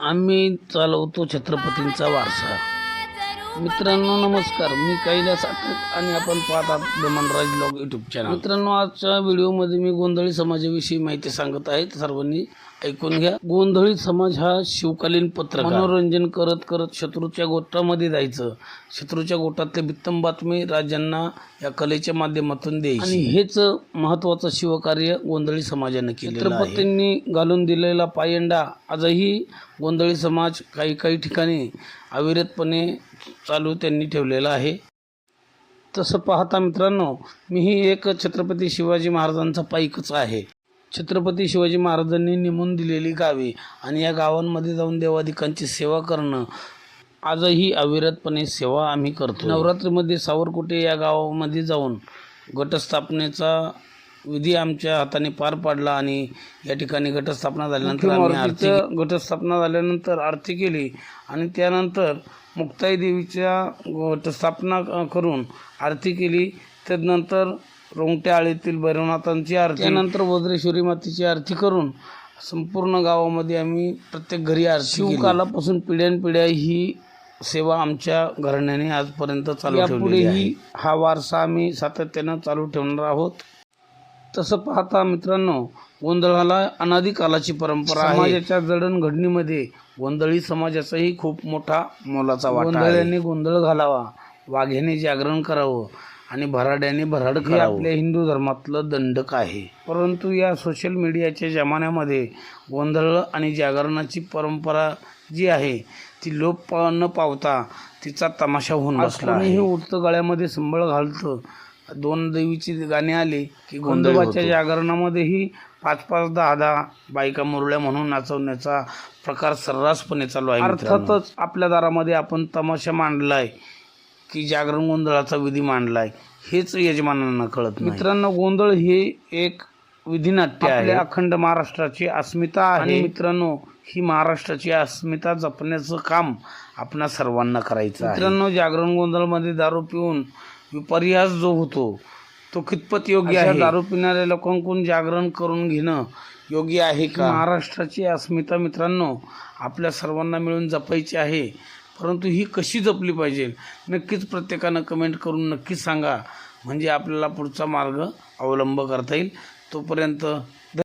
आम्ही चालवतो छत्रपतींचा वारसा. मित्रांनो नमस्कार, मी कैलास आटक आणि आपण पाहतात ब्रह्मराज ब्लॉग यूट्यूब चॅनल. मित्रांनो, आजच्या व्हिडिओमध्ये मी गोंधळी समाजाविषयी माहिती सांगत आहे, सर्वांनी ऐकून घ्या. गोंधळी समाज हा शिवकालीन पत्रकार मनोरंजन करत करत शत्रूच्या गोटामध्ये जायचं, शत्रूच्या गोटातले बित्तम बातमी राजांना या कलेच्या माध्यमातून द्यायची, आणि हेच महत्त्वाचं शिवकार्य गोंधळी समाजाने केलेलं आहे. छत्रपतींनी घालून दिलेला पायंडा आजही गोंधळी समाज काही ठिकाणी अविरतपणे चालू त्यांनी ठेवलेला आहे. तसं पाहता मित्रांनो, मीही एक छत्रपती शिवाजी महाराजांचा पाईकच आहे. छत्रपती शिवाजी महाराजांनी नेमून दिलेली गावे आणि या गावांमध्ये जाऊन देवादिकांची सेवा करणं आजही अविरतपणे सेवा आम्ही करतो. नवरात्रीमध्ये सावरकुटे या गावामध्ये जाऊन घटस्थापनेचा विधी आमच्या हाताने पार पाडला आणि या ठिकाणी घटस्थापना झाल्यानंतर घटस्थापना झाल्यानंतर आरती केली आणि त्यानंतर मुक्ताई देवीच्या घटस्थापना करून आरती केली. त्यानंतर रोंगट्या आळीतील भैरवनाथांची आरती, त्यानंतर वज्रेश्वरी मातेची आरती करून संपूर्ण गावामध्ये आम्ही प्रत्येक घरी आरती. शिवकालापासून पिढ्यानपिढ्या ही सेवा आमच्या घराण्याने आजपर्यंत चालू ठेवली आहे. हा वारसा आम्ही सातत्यानं चालू ठेवणार आहोत. तसं पाहता मित्रांनो, गोंधळाला अनादी कालाची परंपरा आहे. समाजाच्या जडणघडणीमध्ये गोंधळी समाजाचाही खूप मोठा मोलाचा वाटा आहे. गोंधळ्याने गोंधळ घालावा, वाघ्याने जागरण करावं आणि भराड्याने भराड करावं, हे आपल्या हिंदू धर्मातलं दंडक आहे. परंतु या सोशल मीडियाच्या जमान्यामध्ये गोंधळ आणि जागरणाची परंपरा जी आहे ती लोप न पावता तिचा तमाशा होऊन बसला आहे. उडतं गळ्यामध्ये संबळ घालतं, दोन देवीची गाणी आली की गोंधळाच्या जागरणामध्येही 5-5, 10-10 बायका मुरळ्या म्हणून नाचवण्याचा प्रकार सर्रासपणे चालू आहे. अर्थातच आपल्या दारामध्ये आपण तमाशा मांडलाय की जागरण गोंधळाचा विधी मांडलाय, हेच यजमानांना कळत नाही. मित्रांनो, गोंधळ हे एक विधिनाट्य आहे, अखंड महाराष्ट्राची अस्मिता आहे. आणि मित्रांनो, ही महाराष्ट्राची अस्मिता जपण्याचं काम आपणा सर्वांना करायचं आहे. मित्रांनो, जागरण गोंधळमध्ये दारू पिऊन विपर्यास जो होतो तो कितपत योग्य आहे? दारू पिणाऱ्या लोकांकडून जागरण करून घेणं योग्य आहे का? महाराष्ट्राची अस्मिता मित्रांनो आपल्या सर्वांना मिळून जपायची आहे, परंतु ही कशी जपली पाहिजे नक्कीच प्रत्येकानं कमेंट करून नक्कीच सांगा, म्हणजे आपल्याला पुढचा मार्ग अवलंब करता येईल. तोपर्यंत